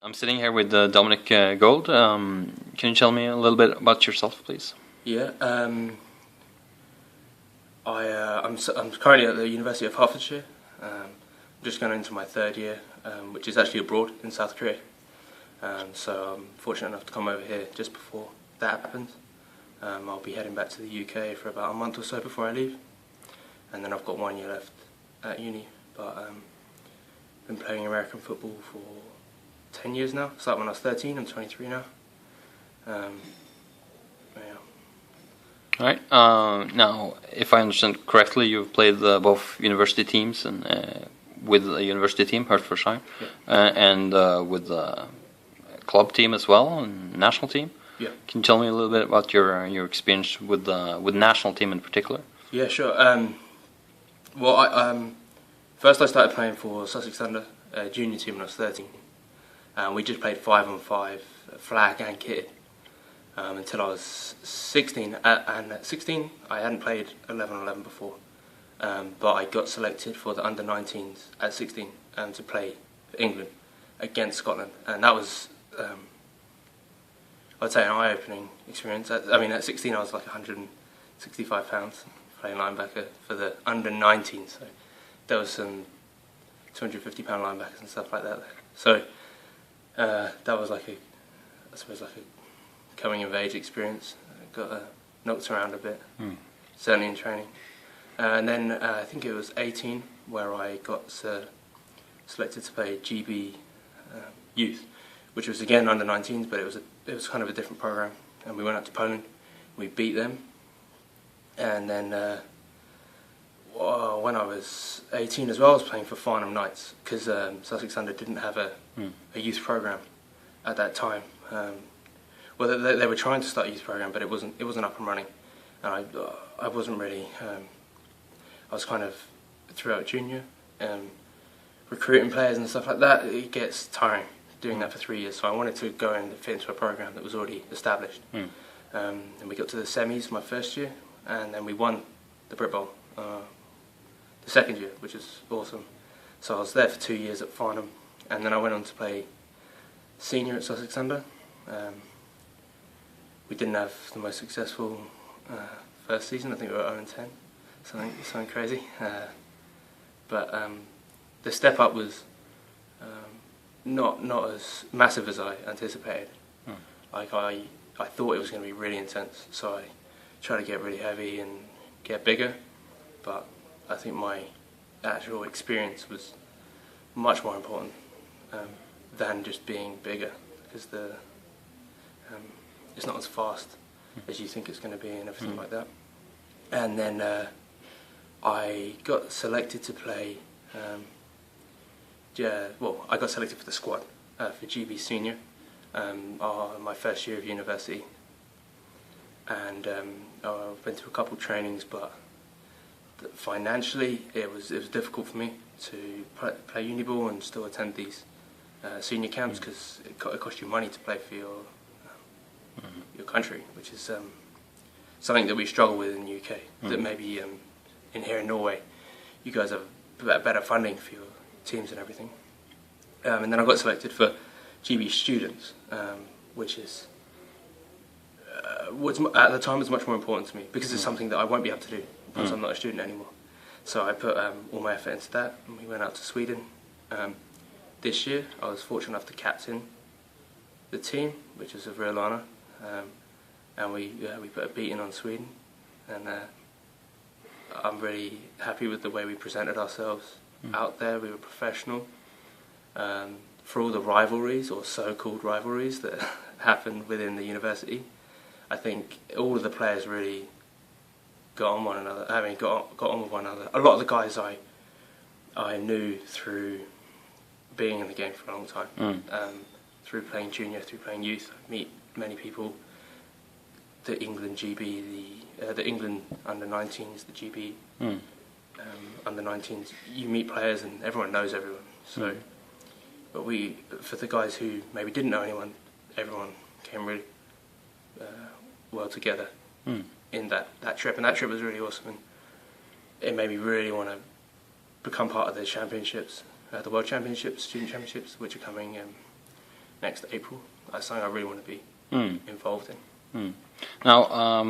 I'm sitting here with Dominic Gould. Can you tell me a little bit about yourself, please? Yeah, I'm currently at the University of Hertfordshire. I'm just going into my third year, which is actually abroad in South Korea. So I'm fortunate enough to come over here just before that happens. I'll be heading back to the UK for about a month or so before I leave, and then I've got 1 year left at uni. But I've been playing American football for 10 years now. Started when I was 13. I'm 23 now. Yeah. All right. Now, if I understand correctly, you've played both university teams and with the university team, Hertfordshire, yeah. And with the club team as well, and national team. Yeah. Can you tell me a little bit about your experience with the national team in particular? Yeah, sure. Well, first I started playing for Sussex Thunder, junior team when I was 13. We just played 5-on-5, flag and kitted, until I was 16. And at 16, I hadn't played 11-on-11 before, but I got selected for the under-19s at 16 to play for England against Scotland, and that was, I'd say, an eye-opening experience. I mean, at 16, I was like 165 pounds playing linebacker for the under-19s. So there was some 250-pound linebackers and stuff like that there. So that was like I suppose like a coming-of-age experience. I got knocked around a bit, certainly in training. And then I think it was 18 where I got selected to play GB Youth, which was again under-19s, but it was kind of a different program. And we went up to Poland, we beat them, and then when I was 18 as well, I was playing for Farnham Knights, because Sussex Thunder didn't have a youth program at that time. Well, they were trying to start a youth program, but it wasn't up and running, and I wasn't really. I was kind of throughout junior, recruiting players and stuff like that. It gets tiring doing that for 3 years, so I wanted to go and fit into a program that was already established. And we got to the semis my first year, and then we won the Brit Bowl the second year, which is awesome. So I was there for 2 years at Farnham, and then I went on to play senior at Sussex Thunder. We didn't have the most successful first season. I think we were 0-10, something crazy. But the step up was not as massive as I anticipated. Like I thought it was going to be really intense, so I tried to get really heavy and get bigger. But I think my actual experience was much more important than just being bigger, because it's not as fast as you think it's going to be and everything like that. And then I got selected to play. I got selected for the squad for GB Senior, my first year of university, and I've been to a couple of trainings, but financially it was difficult for me to play uni ball and still attend these senior camps, because it costs you money to play for your country, which is something that we struggle with in the UK. That maybe in here in Norway, you guys have better funding for your teams and everything. And then I got selected for GB Students, which is at the time was much more important to me, because it's something that I won't be able to do once I'm not a student anymore. So I put all my effort into that, and we went out to Sweden. This year I was fortunate enough to captain the team, which is a real honour, and we put a beating on Sweden, and I'm really happy with the way we presented ourselves out there. We were professional. For all the rivalries, or so-called rivalries, that happened within the university, I think all of the players really got on one another. I mean, got on with one another. A lot of the guys I knew through being in the game for a long time, through playing junior, through playing youth. I meet many people. The England GB, the England under-19s, the GB under-19s. You meet players and everyone knows everyone. So, but for the guys who maybe didn't know anyone, everyone came really well together in that trip, and that trip was really awesome, and it made me really want to become part of the championships, the World Championships, Student Championships, which are coming next April. That's something I really want to be involved in. Now,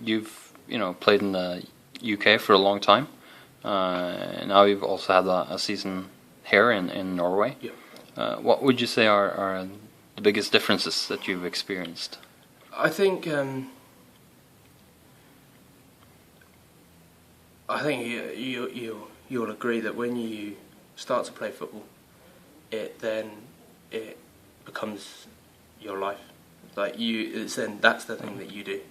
you've played in the UK for a long time. Now you've also had a season here in Norway. Yeah. What would you say are the biggest differences that you've experienced? I think you'll agree that when you start to play football, it becomes your life. Like that's the thing that you do.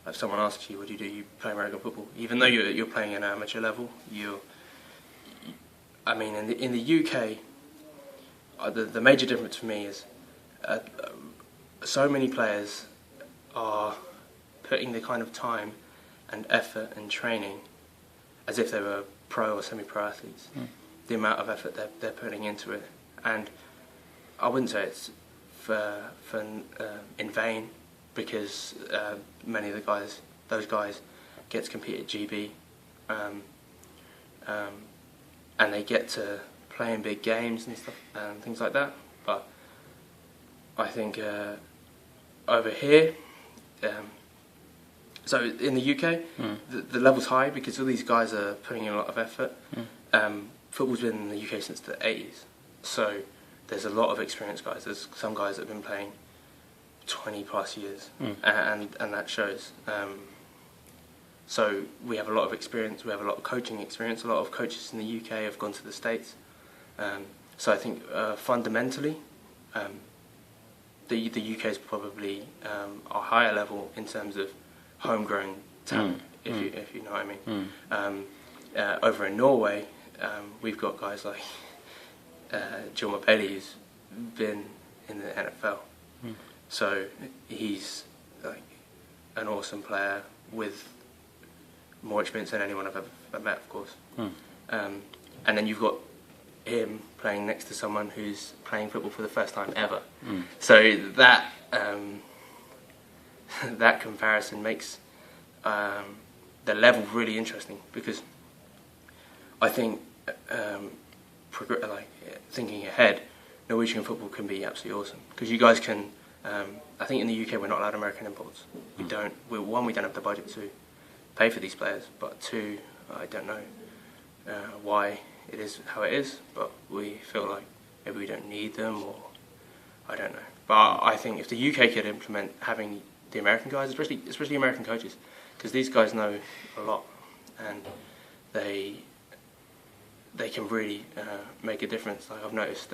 If someone asks you, what do? You play American football, even though you're playing at an amateur level. In the UK, the major difference for me is so many players are putting the kind of time and effort and training as if they were pro or semi-pro athletes. The amount of effort they're putting into it, and I wouldn't say it's in vain, because many of those guys get to compete at GB, and they get to play in big games and stuff and things like that. But I think over here, so in the UK, the level's high because all these guys are putting in a lot of effort. Football's been in the UK since the 80s, so there's a lot of experienced guys. There's some guys that have been playing 20 plus years, and that shows. So we have a lot of experience, we have a lot of coaching experience. A lot of coaches in the UK have gone to the States. So I think fundamentally, the UK is probably a higher level in terms of homegrown talent, if you know what I mean. Over in Norway, we've got guys like John Bailey, who's been in the NFL. So he's like an awesome player with more experience than anyone I've ever met, of course. And then you've got him playing next to someone who's playing football for the first time ever. So that that comparison makes the level really interesting, because I think thinking ahead, Norwegian football can be absolutely awesome, because you guys can. I think in the UK we're not allowed American imports. We don't. One, we don't have the budget to pay for these players, but two, I don't know why it is how it is, but we feel like maybe we don't need them, or I don't know. But I think if the UK could implement having the American guys, especially American coaches, because these guys know a lot, and they can really make a difference. Like I've noticed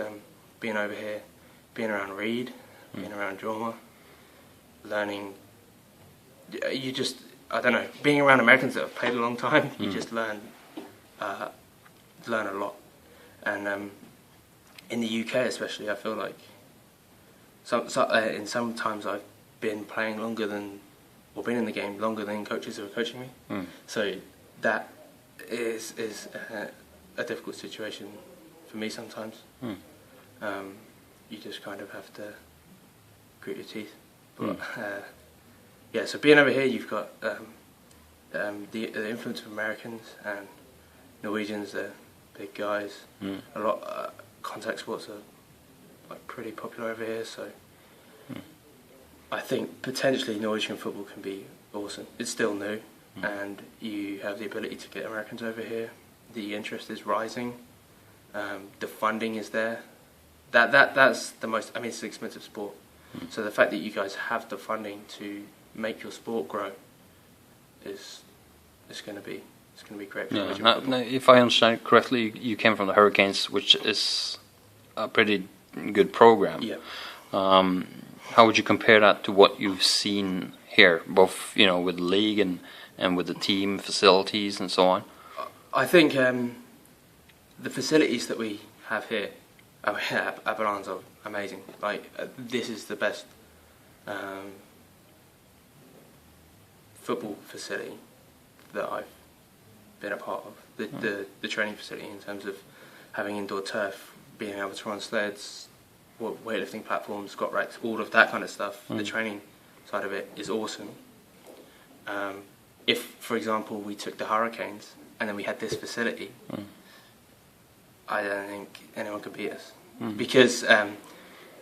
being over here, being around Reed, being around Jorma, learning. You just, I don't know, being around Americans that have played a long time, you just learn a lot. And in the UK especially, I feel like in some times I've been playing longer than, or been in the game longer than coaches who are coaching me. So that is a difficult situation for me sometimes. You just kind of have to grit your teeth. But yeah, so being over here, you've got the influence of Americans and Norwegians. They're big guys. A lot contact sports are like pretty popular over here. So I think potentially Norwegian football can be awesome. It's still new, and you have the ability to get Americans over here. The interest is rising. The funding is there. That's the most. I mean, it's an expensive sport. So the fact that you guys have the funding to make your sport grow is going to be great. For now, if I understand correctly, you came from the Hurricanes, which is a pretty good program. Yeah. How would you compare that to what you've seen here, both with the league and with the team facilities and so on? I think the facilities that we have here, Abelan's are amazing. Like this is the best football facility that I've been a part of. The training facility, in terms of having indoor turf, being able to run sleds, weightlifting platforms, squat racks, all of that kind of stuff. The training side of it is awesome. If, for example, we took the Hurricanes and then we had this facility, I don't think anyone could beat us, because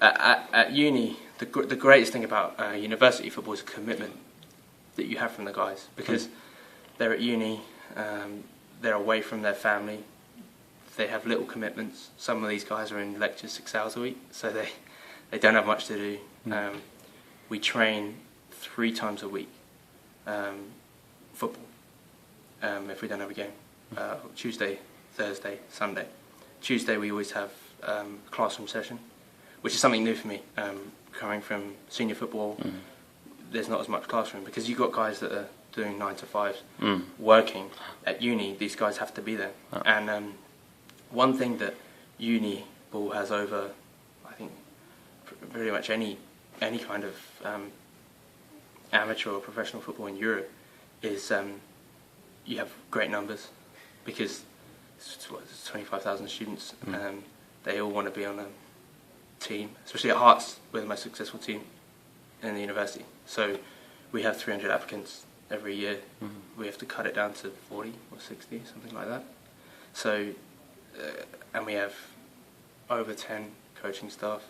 at uni, the greatest thing about university football is the commitment that you have from the guys, because they're at uni, they're away from their family, they have little commitments. Some of these guys are in lectures 6 hours a week, so they don't have much to do. We train 3 times a week, football, if we don't have a game. Tuesday, Thursday, Sunday. Tuesday we always have classroom session, which is something new for me. Coming from senior football, there's not as much classroom, because you've got guys that are doing 9 to 5 working. At uni, these guys have to be there. And one thing that uni ball has over, I think, pretty much any kind of amateur or professional football in Europe is you have great numbers, because it's 25,000 students, and they all want to be on a team. Especially at Hearts, we're the most successful team in the university. So we have 300 applicants every year. We have to cut it down to 40 or 60, something like that. So, and we have over 10 coaching staff.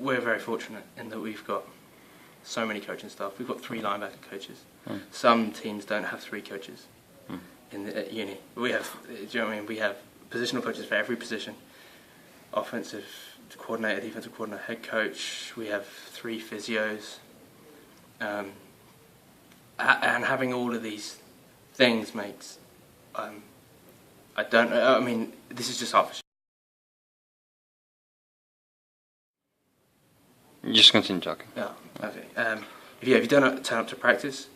We're very fortunate in that we've got so many coaching staff. We've got 3 linebacker coaches. Some teams don't have 3 coaches at uni. We have, do you know what I mean? We have positional coaches for every position. Offensive coordinator, defensive coordinator, head coach. We have 3 physios. And having all of these things makes, this is just selfish. Just continue talking. Yeah, okay. If you don't turn up to practice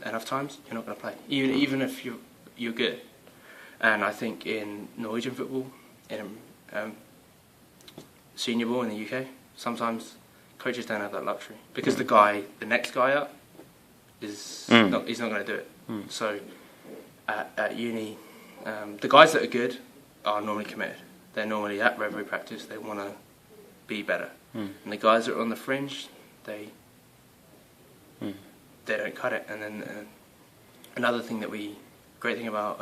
enough times, you're not going to play. Even if you're good. And I think in Norwegian football, in senior ball in the UK, sometimes coaches don't have that luxury, because the next guy up he's not going to do it. So at uni, the guys that are good are normally committed. They're normally at every practice. They want to be better. And the guys that are on the fringe, they don't cut it. And then another thing great thing about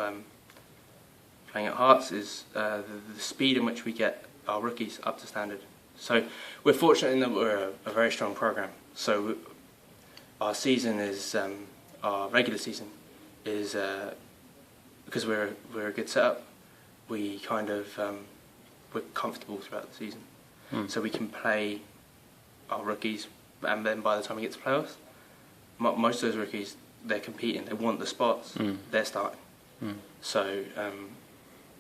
playing at Hearts is the speed in which we get our rookies up to standard. So we're fortunate in that we're a very strong program. So our season is our regular season is because we're a good setup. We kind of we're comfortable throughout the season, so we can play our rookies, and then by the time we get to playoffs, most of those rookies, they're competing. They want the spots. They're starting. So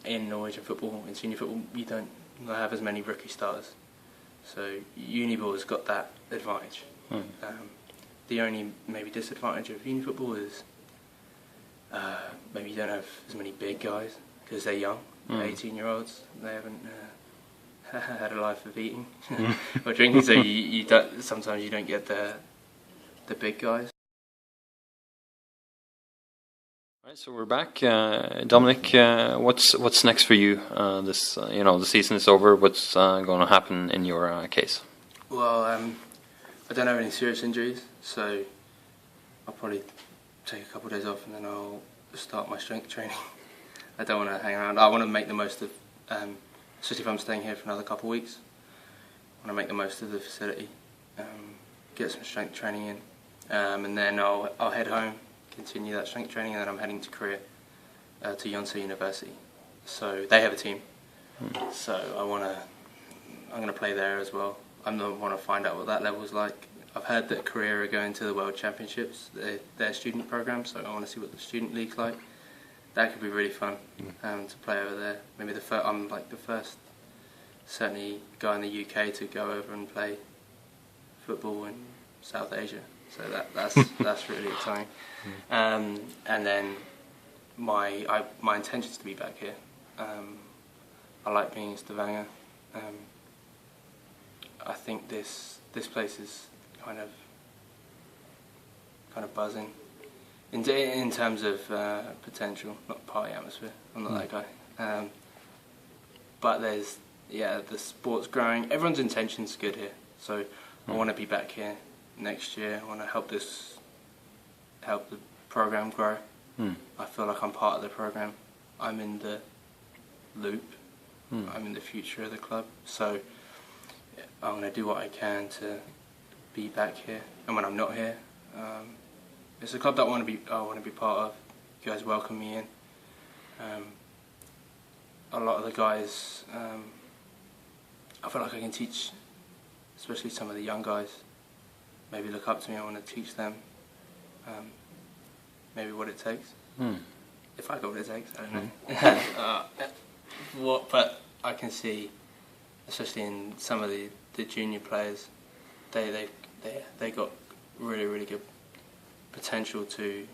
in Norwegian football, in senior football, you don't have as many rookie starters. So Uniball has got that advantage. The only maybe disadvantage of uni football is maybe you don't have as many big guys, because they're young, 18-year-olds. They haven't had a life of eating or drinking, so you don't, sometimes you don't get the big guys. Right, so we're back. Dominic, what's next for you? The season is over. What's going to happen in your case? Well, I don't have any serious injuries, so I'll probably take a couple of days off, and then I'll start my strength training. I don't want to hang around. I want to make the most of, especially if I'm staying here for another couple of weeks. I want to make the most of the facility, get some strength training in, and then I'll head home, continue that strength training, and then I'm heading to Korea, to Yonsei University. So they have a team, so I'm going to play there as well. I want to find out what that level's like. I've heard that Korea are going to the World Championships, their student program, so I want to see what the student league's like. That could be really fun to play over there. Maybe I'm like the first, certainly, guy in the UK to go over and play football in South Asia. So that's really exciting. And then my intention is to be back here. I like being in Stavanger. I think this place is kind of buzzing in terms of potential, not party atmosphere. I'm not that guy. But the sport's growing. Everyone's intention's good here, so I want to be back here next year. I want to help the program grow. I feel like I'm part of the program. I'm in the loop. I'm in the future of the club. So I'm going to do what I can to be back here. And when I'm not here, it's a club that I want to be part of. You guys welcome me in. A lot of the guys, I feel like I can teach, especially some of the young guys. Maybe look up to me. I want to teach them maybe what it takes. If I got what it takes, I don't know. But I can see, especially in some of the junior players, they got really good potential to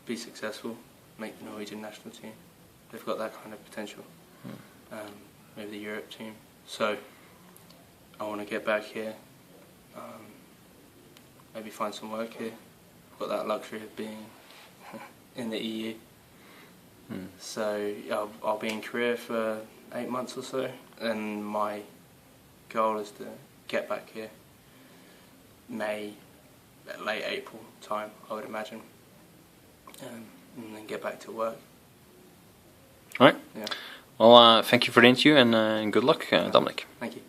be successful, make the Norwegian national team. They've got that kind of potential. Maybe the Europe team. So I want to get back here. Maybe find some work here. I've got that luxury of being in the EU. So I'll be in Korea for 8 months or so, and my goal is to get back here May, late April time, I would imagine, and then get back to work. All right. Yeah. Well, thank you for the interview, and good luck, Dominic. Thank you.